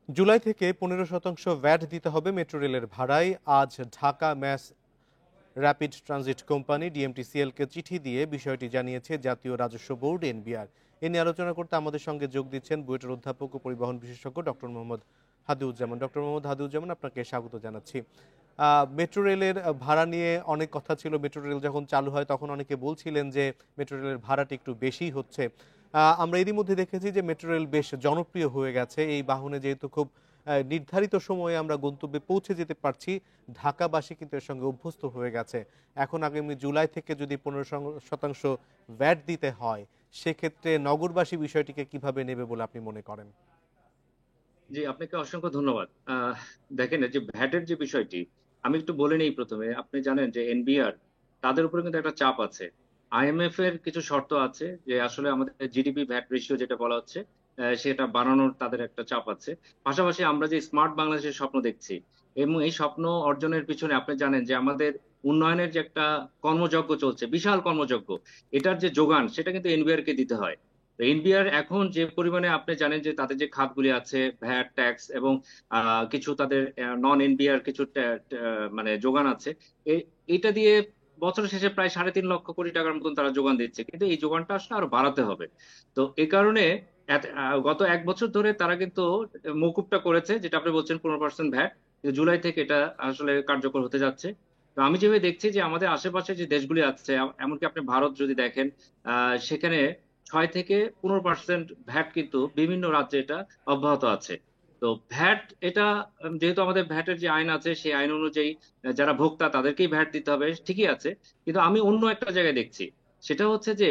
জুলাই থেকে 15% ভ্যাট দিতে হবে মেট্রো রেলের ভাড়ায়। আজ Dhaka mass rapid transit company ডিএমটিসিএলকে চিঠি দিয়ে বিষয়টি জানিয়েছে জাতীয় রাজস্ব বোর্ড এনবিআর। এ নিয়ে আলোচনা করতে আমাদের সঙ্গে যোগ দিচ্ছেন বুয়েটের অধ্যাপক ও পরিবহন বিশেষজ্ঞ ডক্টর মোহাম্মদ হাদিউজ্জামান। ডক্টর মোহাম্মদ হাদিউজ্জামান, আপনাকে স্বাগত জানাচ্ছি। মেট্রো রেলের ভাড়া নিয়ে অনেক কথা ছিল। মেট্রো রেল যখন চালু হয় তখন অনেকে বলছিলেন যে মেট্রো রেলের ভাড়াটি একটু বেশি হচ্ছে। আমরা এরই মধ্যে দেখেছি যে মেট্রো রেল বেশ জনপ্রিয় হয়ে গেছে। এই বাহনে যেহেতু খুব নির্ধারিত সময়ে আমরা গন্তব্যে পৌঁছে যেতে পারছি, ঢাকাবাসী কিন্তু এর সঙ্গে অভ্যস্ত হয়ে গেছে। এখন আগামী জুলাই থেকে যদি 15% ভ্যাট দিতে হয়, সেক্ষেত্রে নগরবাসী বিষয়টিকে কিভাবে নেবে বলে আপনি মনে করেন? জি, আপনাকে অসংখ্য ধন্যবাদ। দেখেন, যে ভ্যাটের যে বিষয়টি আমি একটু বলে নেই প্রথমে। আপনি জানেন যে এনবিআর তাদের উপরে কিন্তু একটা চাপ আছে। আইএমএফ এর কিছু শর্ত আছে যে আসলে আমাদের জিডিপি ভ্যাট রেশিও যেটা বলা হচ্ছে সেটা বাড়ানোর তাদের একটা চাপ আছে। পাশাপাশি আমরা যে স্মার্ট বাংলাদেশের স্বপ্ন দেখছি এবং এই স্বপ্ন অর্জনের পিছনে আপনি জানেন যে আমাদের উন্নয়নের যে একটা কর্মযজ্ঞ চলছে, বিশাল কর্মযজ্ঞ, এটার যে যোগান সেটা কিন্তু এনবিআর কে দিতে হয়। এনবিআর এখন যে পরিমাণে আপনি জানেন যে তাদের যে খাতগুলি আছে, ভ্যাট, ট্যাক্স এবং কিছু তাদের নন এনবিআর কিছু মানে যোগান আছে। এটা দিয়ে বছর শেষে প্রায় 3.5 লক্ষ কোটি টাকার মতন তারা যোগান দিচ্ছে, কিন্তু এই যোগানটা আসলে আরো বাড়াতে হবে। তো এই কারণে গত 1 বছর ধরে তারা কিন্তু মকুবটা করেছে, যেটা আপনি বলছেন 15% ভ্যাট। জুলাই থেকে এটা আসলে কার্যকর হতে যাচ্ছে। তো আমি যেভাবে দেখছি যে আমাদের আশেপাশে যে দেশগুলি আছে, এমনকি আপনি ভারত যদি দেখেন, সেখানে 6 থেকে 15% ভ্যাট কিন্তু বিভিন্ন রাজ্যে এটা অব্যাহত আছে। তো ভ্যাট এটা যেহেতু আমাদের ভ্যাটের যে আইন আছে সেই আইন অনুযায়ী যারা ভোক্তা তাদেরকেই ভ্যাট দিতে হবে, ঠিকই আছে। কিন্তু আমি অন্য একটা জায়গায় দেখছি, সেটা হচ্ছে যে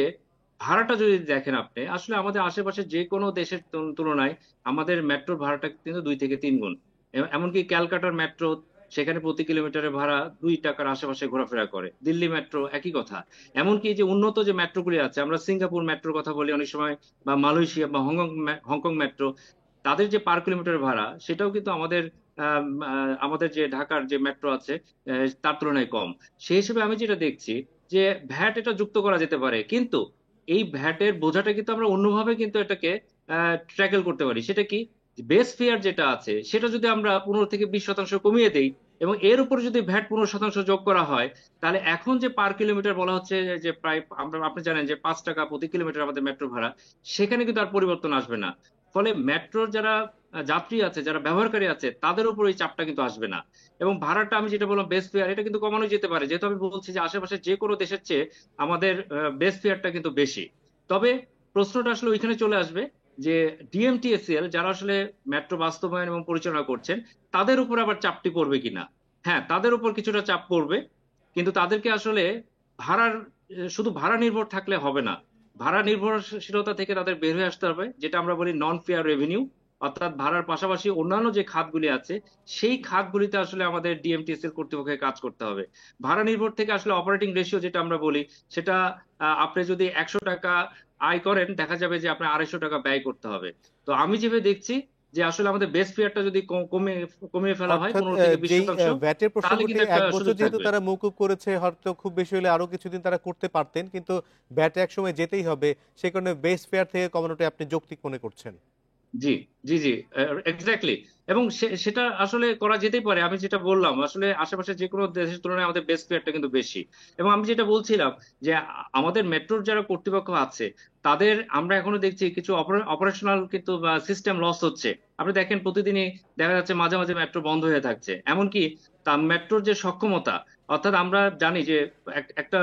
ভাড়াটা যদি দেখেন আপনি, আসলে আমাদের আশেপাশে যে কোনো দেশের তুলনায় আমাদের মেট্রোর ভাড়াটা কিন্তু 2 থেকে 3 গুণ। এমনকি ক্যালকাটার মেট্রো, সেখানে প্রতি কিলোমিটারের ভাড়া 2 টাকার আশেপাশে ঘোরাফেরা করে। দিল্লি মেট্রো একই কথা। এমনকি যে উন্নত যে মেট্রোগুলি আছে, আমরা সিঙ্গাপুর মেট্রোর কথা বলি অনেক সময়, বা মালয়েশিয়া বা হংকং মেট্রো, তাদের যে পার কিলোমিটার ভাড়া সেটাও কিন্তু আমাদের যে ঢাকার যে মেট্রো আছে তার তুলনায় কম। সেই হিসেবে আমি যেটা দেখছি যে ভ্যাট এটা যুক্ত করা যেতে পারে, কিন্তু এই ভ্যাটের বোঝাটা কিন্তু আমরা অন্যভাবে কিন্তু এটাকে ট্র্যাকেল করতে পারি। সেটা কি? বেস ফেয়ার যেটা আছে সেটা যদি আমরা 15 থেকে 20% কমিয়ে দেই এবং এর উপরে যদি ভ্যাট 15% যোগ করা হয়, তাহলে এখন যে পার কিলোমিটার বলা হচ্ছে যে প্রায় আপনি জানেন যে 5 টাকা প্রতি কিলোমিটার আমাদের মেট্রো ভাড়া, সেখানে কিন্তু আর পরিবর্তন আসবে না। ফলে মেট্রোর যারা যাত্রী আছে, যারা ব্যবহারকারী আছে, তাদের উপর এই চাপটা কিন্তু আসবে না। এবং ভাড়াটা আমি যেটা বললাম বেস ফেয়ার, এটা কিন্তু কমানো যেতে পারে, যেহেতু আমি বলছি যে আশেপাশে যে কোনো দেশের চেয়ে আমাদের বেস ফেয়ারটা কিন্তু বেশি। তবে প্রশ্নটা আসলে ওইখানে চলে আসবে যে ডিএমটিএসএল যারা আসলে মেট্রো বাস্তবায়ন এবং পরিচালনা করছেন, তাদের উপর আবার চাপটি পড়বে কিনা। হ্যাঁ, তাদের উপর কিছুটা চাপ পড়বে, কিন্তু তাদেরকে আসলে ভাড়ার শুধু ভাড়া নির্ভর থাকলে হবে না। ভাড়া নির্ভরশীলতা থেকে তাদের বের হয়ে আসতে হবে, যেটা আমরা বলি নন ফেয়ার রেভিনিউ। অর্থাৎ ভাড়ার পাশাপাশি অন্যান্য যে খাতগুলি আছে সেই খাতগুলিতে আসলে আমাদের ডিএমটিএসএল কর্তৃপক্ষের কাজ করতে হবে। ভাড়া নির্ভর থেকে আসলে অপারেটিং রেশিও যেটা আমরা বলি, সেটা আপনি যদি 100 টাকা আয় করেন, দেখা যাবে যে আপনার 250 টাকা ব্যয় করতে হবে। তো আমি যেভাবে দেখছি যে আসলে আমাদের বেস ফেয়ারটা যদি কমিয়ে ফেলা হয় অর্থাৎ 15 থেকে 20%, ভ্যাটের তাহলে প্রসঙ্গটি কিন্তু একটা 1 বছর সুযোগ যেহেতু থাকবে। তারা মওকুফ করেছে, হয়তো খুব বেশি হলে আরো কিছুদিন তারা করতে পারতেন, কিন্তু ভ্যাট এক সময় যেতেই হবে। সে কারণে বেস ফেয়ার থেকে কমানোটা আপনি যৌক্তিক মনে করছেন? জি, জি, জি, এক্স্যাক্টলি। এবং সেটা আসলে করা যেতেই পারে। আমি যেটা বললাম, আসলে আশেপাশে যে কোনো দেশের তুলনায় আমাদের বেস ফেয়ারটা কিন্তু বেশি। এবং আমি যেটা বলছিলাম যে আমাদের মেট্রোর যারা কর্তৃপক্ষ আছে, তাদের আমরা এখনো দেখছি কিছু অপারেশনাল কিন্তু সিস্টেম লস হচ্ছে। আপনি দেখেন প্রতিদিনই দেখা যাচ্ছে মাঝে মাঝে মেট্রো বন্ধ হয়ে থাকছে। এমনকি তা মেট্রোর যে সক্ষমতা, অর্থাৎ আমরা জানি যে একটা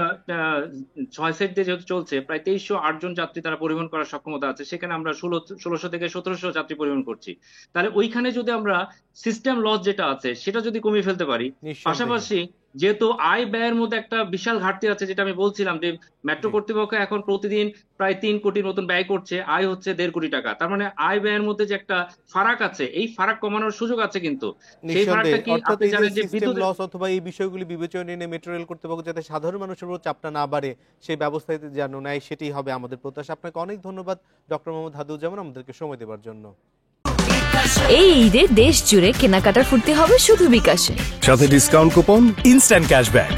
6 সেট দিয়ে যেহেতু চলছে, প্রায় 2308 জন যাত্রী তারা পরিবহন করার সক্ষমতা আছে, সেখানে আমরা 1600 থেকে 1700 যাত্রী পরিবহন করছি। তাহলে ওইখানে যদি আমরা সিস্টেম লস যেটা আছে সেটা যদি কমিয়ে ফেলতে পারি, নিঃসন্দেহে। পাশাপাশি যেহেতু আয় ব্যয়ের মধ্যে একটা বিশাল ঘাটতি আছে, যেটা আমি বলছিলাম যে মেট্রো জি। কর্তৃপক্ষ এখন প্রতিদিন প্রায় 3 কোটির মতন ব্যয় করছে, আয় হচ্ছে 1.5 কোটি টাকা। তার মানে আয় ব্যয়ের মধ্যে যে একটা ফারাক আছে, এই ফারাক কমানোর সুযোগ আছে। কিন্তু সেই ফারাকটা নিঃসন্দেহে। কি? অর্থাৎ আপনি এই যে জানেন যে সিস্টেম বিদ্যুতের। লস অথবা এই বিষয়গুলি বিবেচনায় এনে মেট্রো রেল কর্তৃপক্ষ যাতে সাধারণ মানুষের উপর চাপটা না বাড়ে, সেই ব্যবস্থায় যেন নেয়, সেটি হবে আমাদের প্রত্যাশা। আপনাকে অনেক ধন্যবাদ ডক্টর মোহাম্মদ হাদিউজ্জামান আমাদেরকে সময় দেওয়ার জন্য। এই ঈদে দেশ জুড়ে কেনাকাটার ফুর্তি হবে শুধু বিকাশে। সাথে ডিসকাউন্ট কুপন, ইনস্ট্যান্ট ক্যাশব্যাক।